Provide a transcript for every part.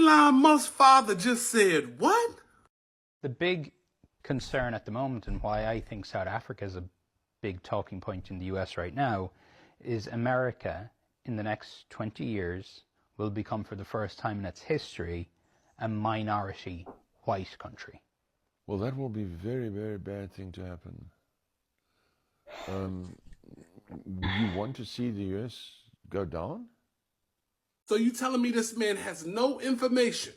Elon Musk's father just said what? The big concern at the moment, and why I think South Africa is a big talking point in the US right now, is America in the next 20 years will become, for the first time in its history, a minority white country. Well, that will be a very, very bad thing to happen. You want to see the US go down? So you telling me this man has no information,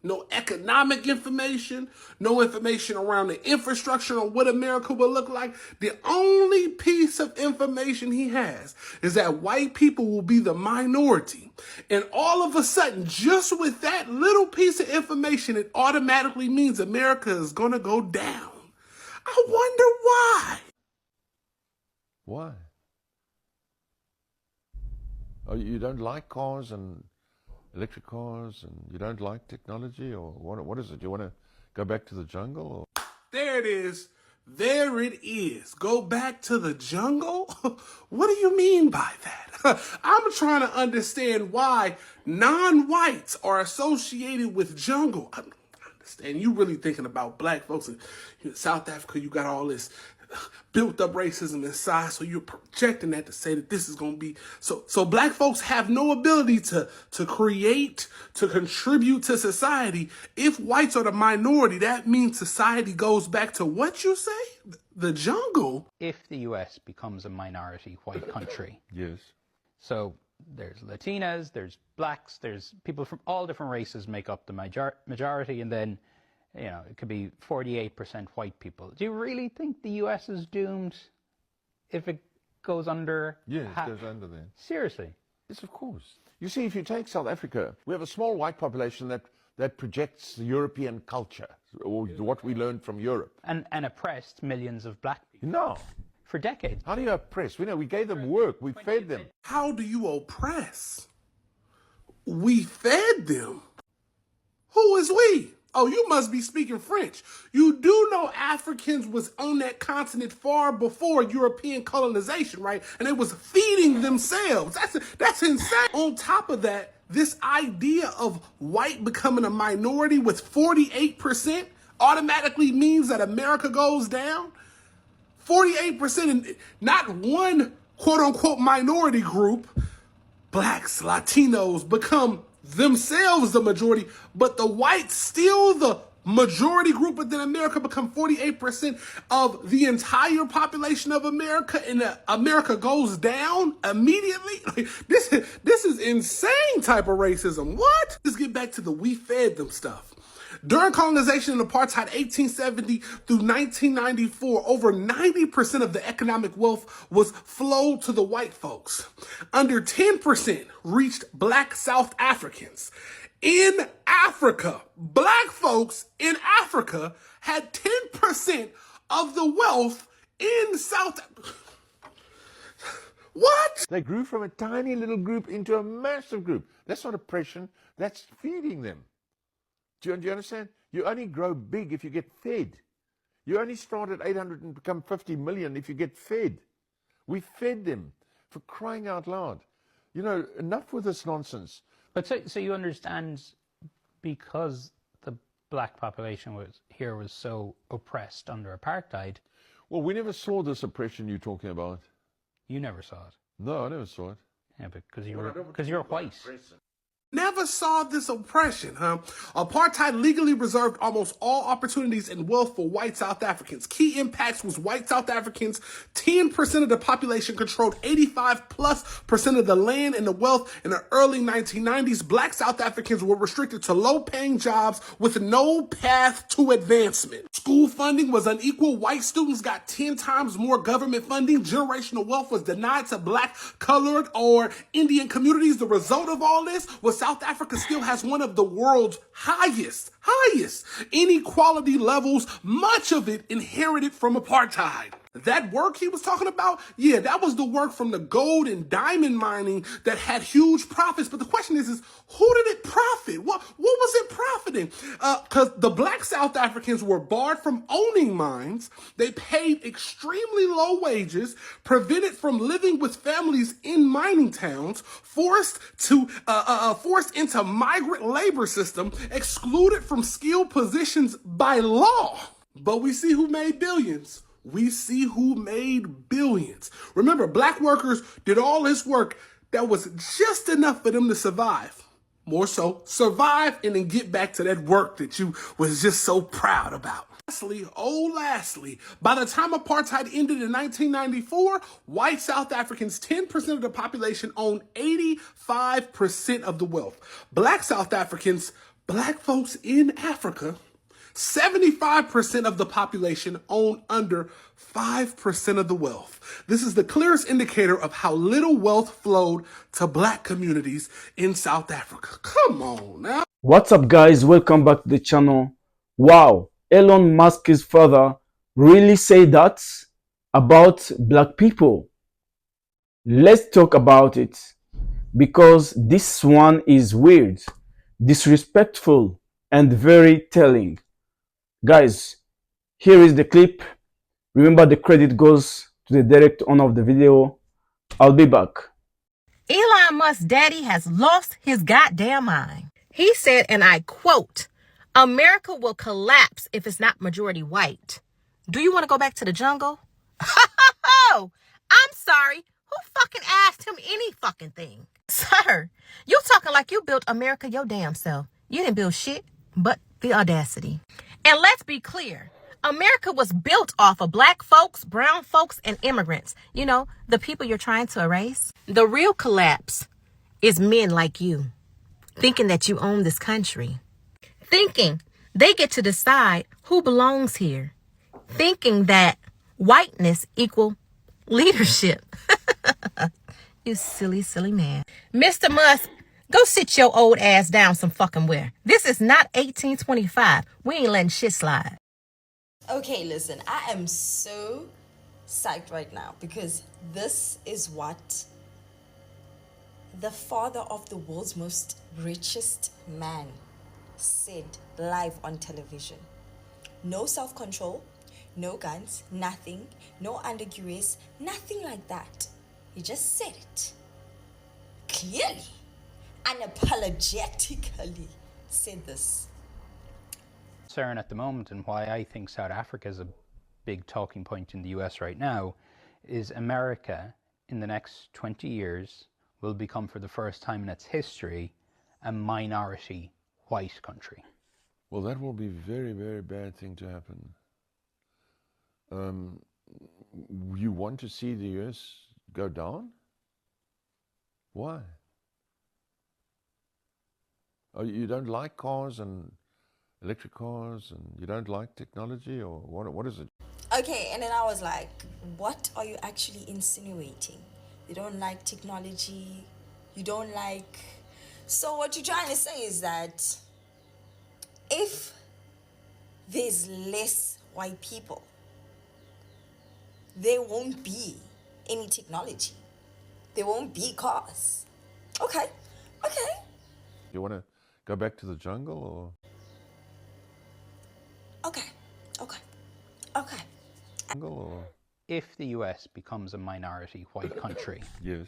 no economic information, no information around the infrastructure on what America will look like? The only piece of information he has is that white people will be the minority. And all of a sudden, just with that little piece of information, it automatically means America is going to go down. I wonder why. Why? Oh, you don't like cars and electric cars, and you don't like technology, or what is it? You want to go back to the jungle? Or? There it is. There it is. Go back to the jungle? What do you mean by that? I'm trying to understand why non-whites are associated with jungle. I understand you really thinking about black folks in South Africa. You got all this built up racism inside, so you're projecting that to say that this is going to be so black folks have no ability to create, to contribute to society. If whites are the minority, that means society goes back to what you say, the jungle. If the US becomes a minority white country, Yes. so there's Latinas, there's blacks, there's people from all different races make up the majority, and then it could be 48% white people. Do you really think the US is doomed if it goes under? Yes, it goes under there. Seriously? Yes, of course. You see, if you take South Africa, we have a small white population that projects the European culture, or what we learned from Europe. And oppressed millions of black people. No. For decades. How do you oppress? We gave them work. We fed them. How do you oppress? We fed them. Who is we? Oh, you must be speaking French. You do know Africans was on that continent far before European colonization, right? And they was feeding themselves. That's insane. On top of that, this idea of white becoming a minority with 48% automatically means that America goes down. 48%, and not one quote-unquote minority group, blacks, Latinos, become themselves the majority, but the whites still the majority group, but then America become 48% of the entire population of America, and America goes down immediately. This is insane type of racism. What? Let's get back to the we fed them stuff. During colonization and apartheid, 1870 through 1994, over 90% of the economic wealth was flowed to the white folks. Under 10% reached black South Africans. In Africa, black folks in Africa had 10% of the wealth in South Africa. What? They grew from a tiny little group into a massive group. That's not oppression. That's feeding them. Do you understand? You only grow big if you get fed. You only start at 800 and become 50 million if you get fed. We fed them, for crying out loud. Enough with this nonsense. But so you understand, because the black population was so oppressed under apartheid. Well, we never saw this oppression you're talking about. You never saw it. No, I never saw it. Yeah, because you're white. Never saw this oppression, huh? Apartheid legally reserved almost all opportunities and wealth for white South Africans. Key impacts was white South Africans, 10% of the population controlled 85+% of the land and the wealth. In the early 1990s, black South Africans were restricted to low-paying jobs with no path to advancement. School funding was unequal. White students got 10 times more government funding. Generational wealth was denied to black, colored, or Indian communities. The result of all this was South Africa still has one of the world's highest inequality levels, much of it inherited from apartheid. That work he was talking about, yeah, that was the work from the gold and diamond mining that had huge profits. But the question is who did it profit? What was it profiting? Because the black South Africans were barred from owning mines. They paid extremely low wages, prevented from living with families in mining towns, forced into migrant labor system, excluded from skilled positions by law. But we see who made billions. We see who made billions. Remember, black workers did all this work that was just enough for them to survive. More so, survive and then get back to that work that you was just so proud about. Lastly, by the time apartheid ended in 1994, white South Africans, 10% of the population, owned 85% of the wealth. Black South Africans, black folks in Africa, 75% of the population own under 5% of the wealth. This is the clearest indicator of how little wealth flowed to black communities in South Africa. Come on now. What's up, guys? Welcome back to the channel. Wow, Elon Musk's father really say that about black people. Let's talk about it because this one is weird, disrespectful, and very telling. Guys, here is the clip. Remember, the credit goes to the direct owner of the video. I'll be back. Elon Musk's daddy has lost his goddamn mind. He said, and I quote, "America will collapse if it's not majority white." Do you want to go back to the jungle? Oh, I'm sorry. Who fucking asked him any fucking thing? Sir, you talking like you built America your damn self. You didn't build shit but the audacity. And let's be clear. America was built off of black folks, brown folks, and immigrants. You know, the people you're trying to erase. The real collapse is men like you, thinking that you own this country, thinking they get to decide who belongs here, thinking that whiteness equal leadership. You silly, silly man. Mr. Musk, go sit your old ass down some fucking where. This is not 1825. We ain't letting shit slide. Okay, listen, I am so psyched right now because this is what the father of the world's most richest man said live on television. No self-control, no guns, nothing, no under duress, nothing like that. He just said it clearly, unapologetically said this. Concern at the moment, and why I think South Africa is a big talking point in the US right now, is America in the next 20 years will become, for the first time in its history, a minority white country. Well, that will be a very, very bad thing to happen. You want to see the US go down? Why? Oh, you don't like cars and electric cars, and you don't like technology, or what is it? Okay, and then I was like, what are you actually insinuating? You don't like technology, you don't like... So what you're trying to say is that if there's less white people, there won't be any technology. There won't be cars. Okay. You want to go back to the jungle, or? Okay. Jungle, or? If the US becomes a minority white country, Yes.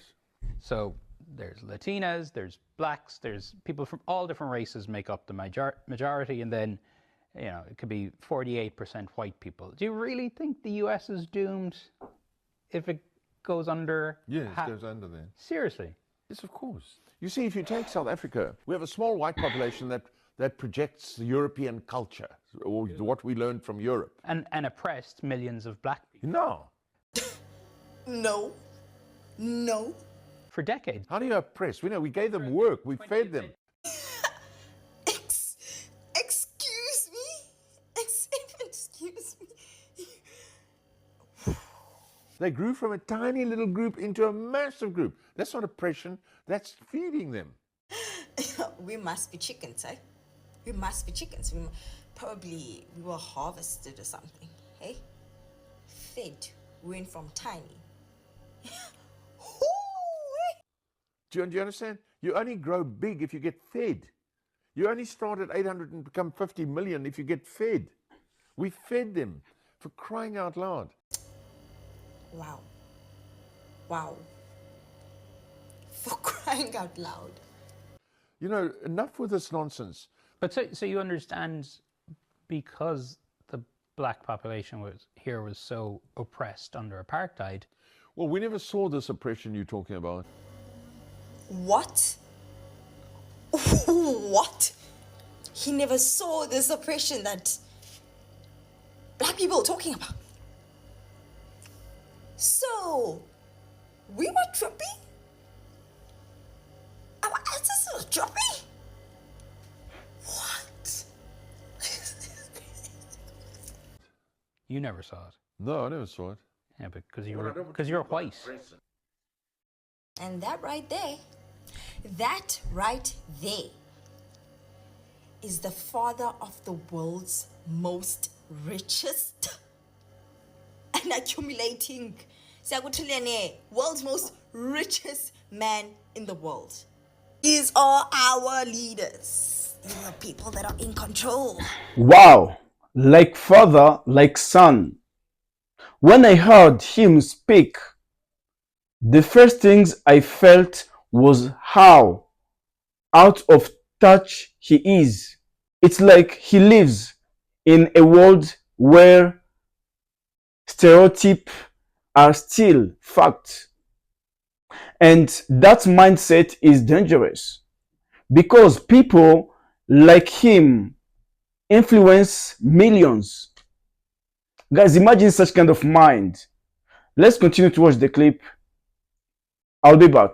so there's Latinas, there's blacks, there's people from all different races make up the majority, and then, you know, it could be 48% white people. Do you really think the US is doomed if it goes under? Yes, it goes under there. Seriously? Yes, of course. You see, if you take South Africa, we have a small white population that projects the European culture, or what we learned from Europe. And oppressed millions of black people. No. For decades. How do you oppress? We gave them work, we fed them. Excuse me? Excuse me? They grew from a tiny little group into a massive group. That's not oppression, that's feeding them. We must be chickens, eh? We must be chickens. Probably we were harvested or something, hey? Fed went from tiny. Do you understand? You only grow big if you get fed. You only start at 800 and become 50 million if you get fed. We fed them, for crying out loud. Wow. Wow. For crying out loud. You know, enough with this nonsense. But so you understand, because the black population was so oppressed under apartheid. Well, we never saw this oppression you're talking about. What? What? He never saw this oppression that black people are talking about. So, we were trippy? Our ancestors were trippy? What? You never saw it. No, I never saw it. Yeah, because you're white. And that right there is the father of the world's most richest and accumulating world's most richest man in the world. These are our leaders. These are the people that are in control. Wow, like father, like son. When I heard him speak, the first things I felt was how out of touch he is. It's like he lives in a world where stereotypes are still fact. And that mindset is dangerous because people like him influence millions. Guys, imagine such kind of mind. Let's continue to watch the clip. I'll be back.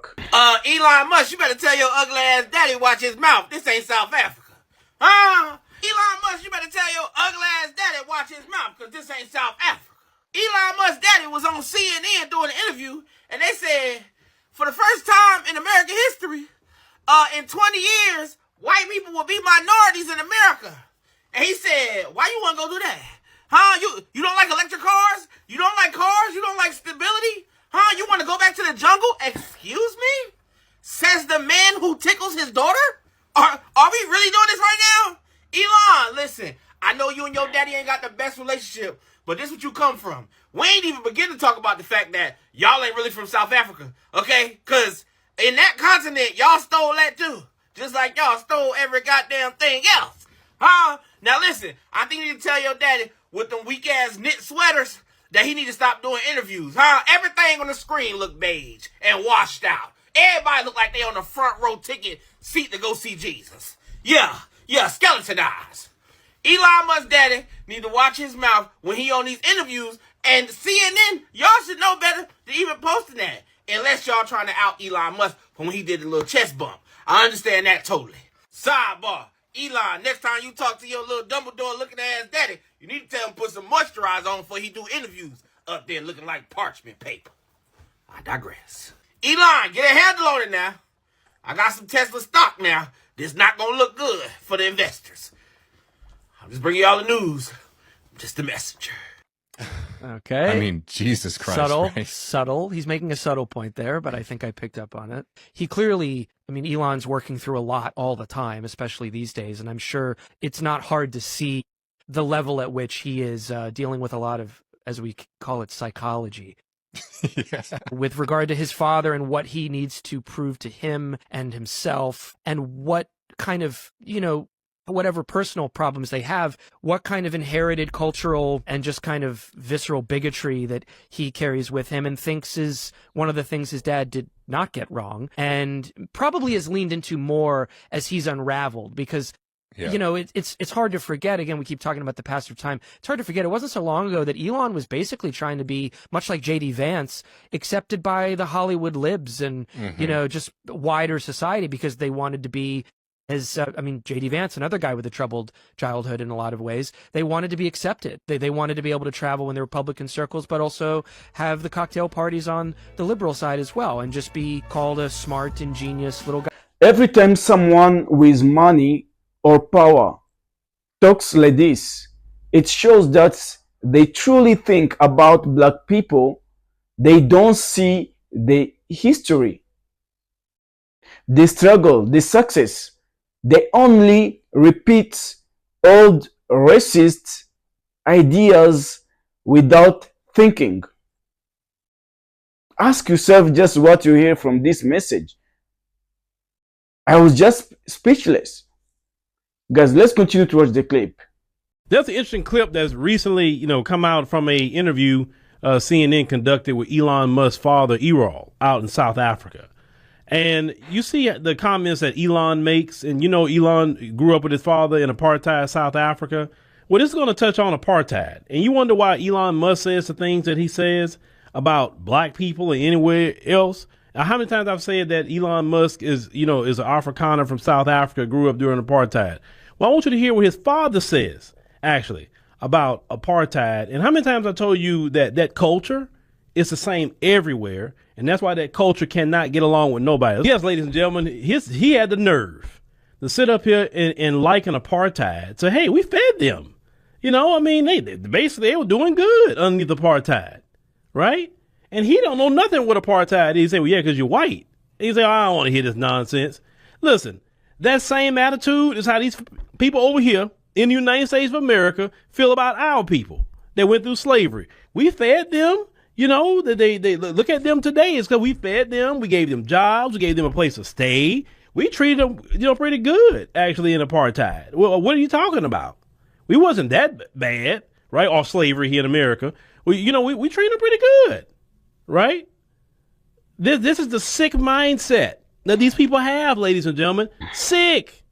Elon Musk, you better tell your ugly ass daddy watch his mouth. This ain't South Africa. Huh? Elon Musk, you better tell your ugly ass daddy watch his mouth, because this ain't South Africa. Elon Musk's daddy was on CNN doing an interview, and they said, for the first time in American history, in 20 years, white people will be minorities in America. And he said, why you want to go do that? Huh? You don't like electric cars? You don't like cars? You don't like stability? Huh? You want to go back to the jungle? Excuse me? Says the man who tickles his daughter? Are we really doing this right now? Elon, listen. I know you and your daddy ain't got the best relationship, but this is what you come from. We ain't even begin to talk about the fact that y'all ain't really from South Africa, okay? Because in that continent, y'all stole that too. Just like y'all stole every goddamn thing else. Huh? Now listen, I think you need to tell your daddy with them weak-ass knit sweaters that he need to stop doing interviews, huh? Everything on the screen look beige and washed out. Everybody look like they on the front row ticket seat to go see Jesus. Yeah, skeleton eyes. Elon Musk daddy need to watch his mouth when he on these interviews, and CNN, y'all should know better than even posting that. Unless y'all trying to out Elon Musk from when he did the little chest bump. I understand that totally. Sidebar. Elon, next time you talk to your little Dumbledore looking ass daddy, you need to tell him put some moisturizer on before he do interviews up there looking like parchment paper. I digress. Elon, get a handle on it now. I got some Tesla stock now. This not gonna look good for the investors. I'm just bringing y'all the news. I'm just a messenger. Okay. I mean, Jesus Christ. Subtle. He's making a subtle point there, but I think I picked up on it. He clearly, Elon's working through a lot all the time, especially these days, and I'm sure it's not hard to see the level at which he is dealing with a lot of, as we call it, psychology. Yeah. With regard to his father and what he needs to prove to him and himself, and what kind of, whatever personal problems they have, what kind of inherited cultural and just kind of visceral bigotry that he carries with him and thinks is one of the things his dad did not get wrong, and probably has leaned into more as he's unraveled, because it's hard to forget. Again, we keep talking about the passage of time. It's hard to forget. It wasn't so long ago that Elon was basically trying to be, much like J.D. Vance, accepted by the Hollywood libs and, just wider society, because they wanted to be, as J.D. Vance, another guy with a troubled childhood in a lot of ways, they wanted to be accepted. They wanted to be able to travel in the Republican circles, but also have the cocktail parties on the liberal side as well, and just be called a smart, ingenious little guy. Every time someone with money or power talks like this, it shows that they truly think about black people, they don't see the history, the struggle, the success. They only repeat old racist ideas without thinking. Ask yourself just what you hear from this message. I was just speechless. Guys, let's continue to watch the clip. There's an interesting clip that's recently, come out from a interview CNN conducted with Elon Musk's father, Errol, out in South Africa. And you see the comments that Elon makes, and Elon grew up with his father in apartheid South Africa. Well, this is going to touch on apartheid. And you wonder why Elon Musk says the things that he says about black people and anywhere else. Now, how many times I've said that Elon Musk is an Afrikaner from South Africa, grew up during apartheid. Well, I want you to hear what his father says, actually, about apartheid. And how many times I told you that culture is the same everywhere. And that's why that culture cannot get along with nobody. Yes, ladies and gentlemen, he had the nerve to sit up here and liken apartheid. So, hey, we fed them. They were doing good underneath apartheid, right? And he don't know nothing what apartheid is. He say, well, yeah, because you're white. And he say, I don't want to hear this nonsense. Listen, that same attitude is how these people over here in the United States of America feel about our people that went through slavery. We fed them. That they look at them today is because we fed them. We gave them jobs. We gave them a place to stay. We treated them, pretty good, actually, in apartheid. Well, what are you talking about? We wasn't that bad, right? Or slavery here in America. We treated them pretty good, right? This is the sick mindset that these people have, ladies and gentlemen. Sick.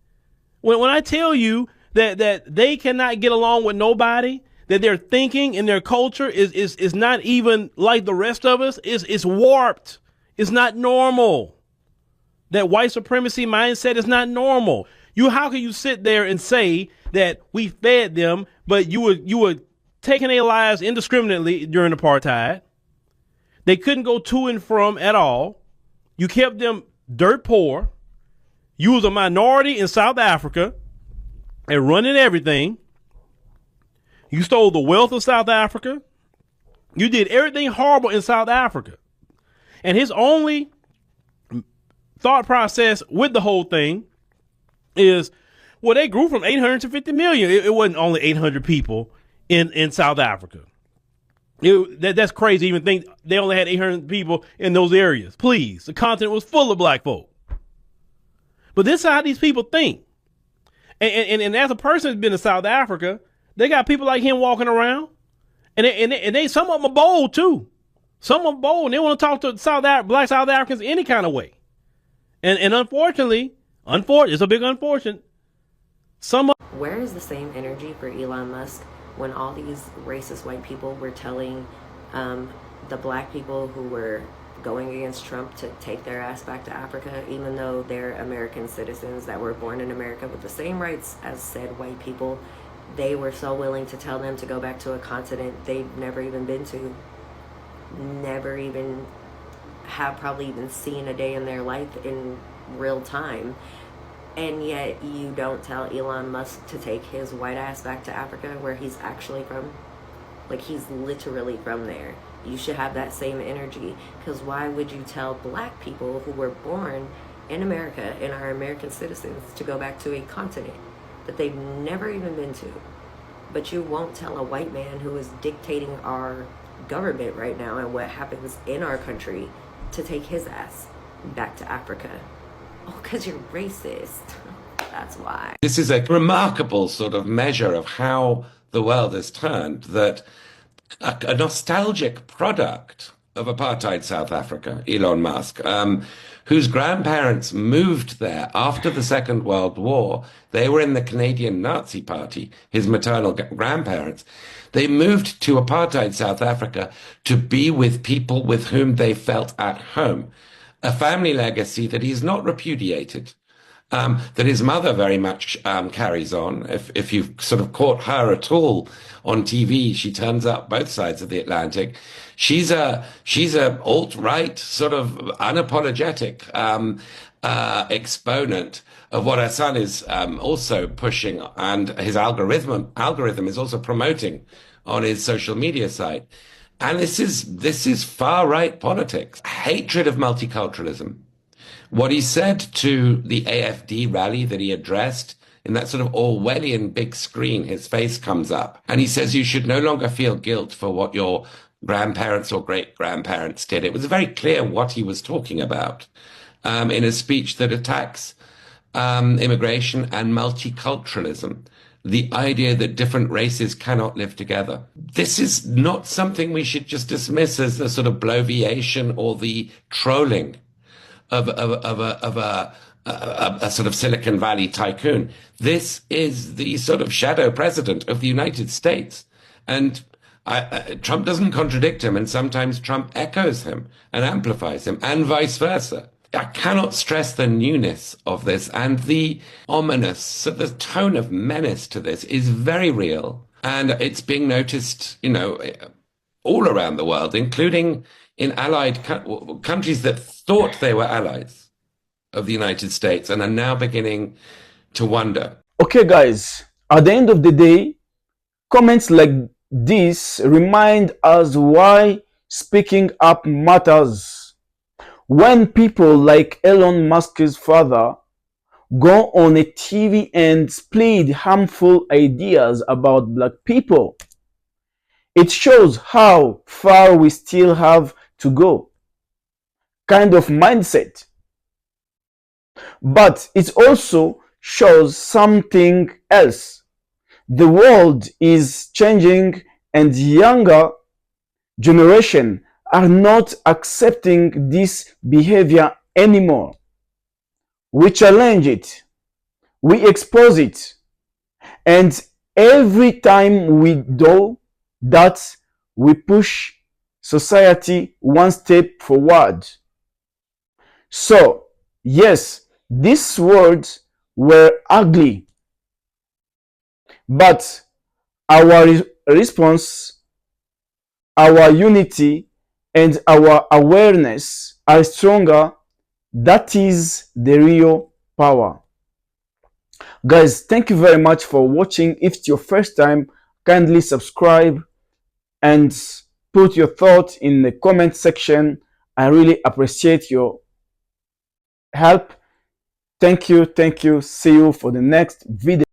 When I tell you that they cannot get along with nobody, that their thinking and their culture is not even like the rest of us, it's warped. It's not normal. That white supremacy mindset is not normal. How can you sit there and say that we fed them, but you were taking their lives indiscriminately during apartheid? They couldn't go to and from at all. You kept them dirt poor. You was a minority in South Africa and running everything. You stole the wealth of South Africa. You did everything horrible in South Africa. And his only thought process with the whole thing is, well, they grew from 800 to 50 million. It wasn't only 800 people in South Africa. That's crazy to even think they only had 800 people in those areas. Please, the continent was full of black folk. But this is how these people think. And as a person who's been to South Africa, they got people like him walking around, and they some of them are bold too. Some of them bold, and they want to talk to black South Africans any kind of way. And unfortunately, it's a big unfortunate. Where is the same energy for Elon Musk when all these racist white people were telling the black people who were going against Trump to take their ass back to Africa, even though they're American citizens that were born in America with the same rights as said white people? They were so willing to tell them to go back to a continent they've never even been to, never even have probably even seen a day in their life in real time. And yet you don't tell Elon Musk to take his white ass back to Africa, where he's actually from. Like, he's literally from there. You should have that same energy, because why would you tell black people who were born in America and are American citizens to go back to a continent that they've never even been to? But you won't tell a white man who is dictating our government right now and what happens in our country to take his ass back to Africa. Oh, because you're racist. That's why. This is a remarkable sort of measure of how the world has turned, that a nostalgic product of apartheid South Africa, Elon Musk, whose grandparents moved there after the Second World War. They were in the Canadian Nazi Party, his maternal grandparents. They moved to apartheid South Africa to be with people with whom they felt at home. A family legacy that he's not repudiated, that his mother very much carries on. If you've sort of caught her at all on TV, she turns up both sides of the Atlantic. She's a alt-right, sort of unapologetic, exponent of what our son is also pushing, and his algorithm is also promoting on his social media site. And this is far right politics, hatred of multiculturalism. What he said to the AFD rally that he addressed, in that sort of Orwellian big screen, his face comes up, and he says you should no longer feel guilt for what your grandparents or great-grandparents did. It was very clear what he was talking about in a speech that attacks immigration and multiculturalism, the idea that different races cannot live together. This is not something we should just dismiss as the sort of bloviation or the trolling of a sort of Silicon Valley tycoon. This is the sort of shadow president of the United States. And Trump doesn't contradict him, and sometimes Trump echoes him and amplifies him, and vice versa. I cannot stress the newness of this, and the ominous, so the tone of menace to this is very real. And it's being noticed, all around the world, including in allied countries that thought they were allies of the United States and are now beginning to wonder. Okay, guys, at the end of the day, comments like this remind us why speaking up matters. When people like Elon Musk's father go on a TV and spread harmful ideas about black people, it shows how far we still have to go. Kind of mindset. But it also shows something else. The world is changing, and younger generation are not accepting this behavior anymore. We challenge it, we expose it, and every time we do that, we push society one step forward. So, yes, these words were ugly, but our response, our unity, and our awareness are stronger. That is the real power. Guys, thank you very much for watching. If it's your first time, kindly subscribe and put your thoughts in the comment section. I really appreciate your help. Thank you. See you for the next video.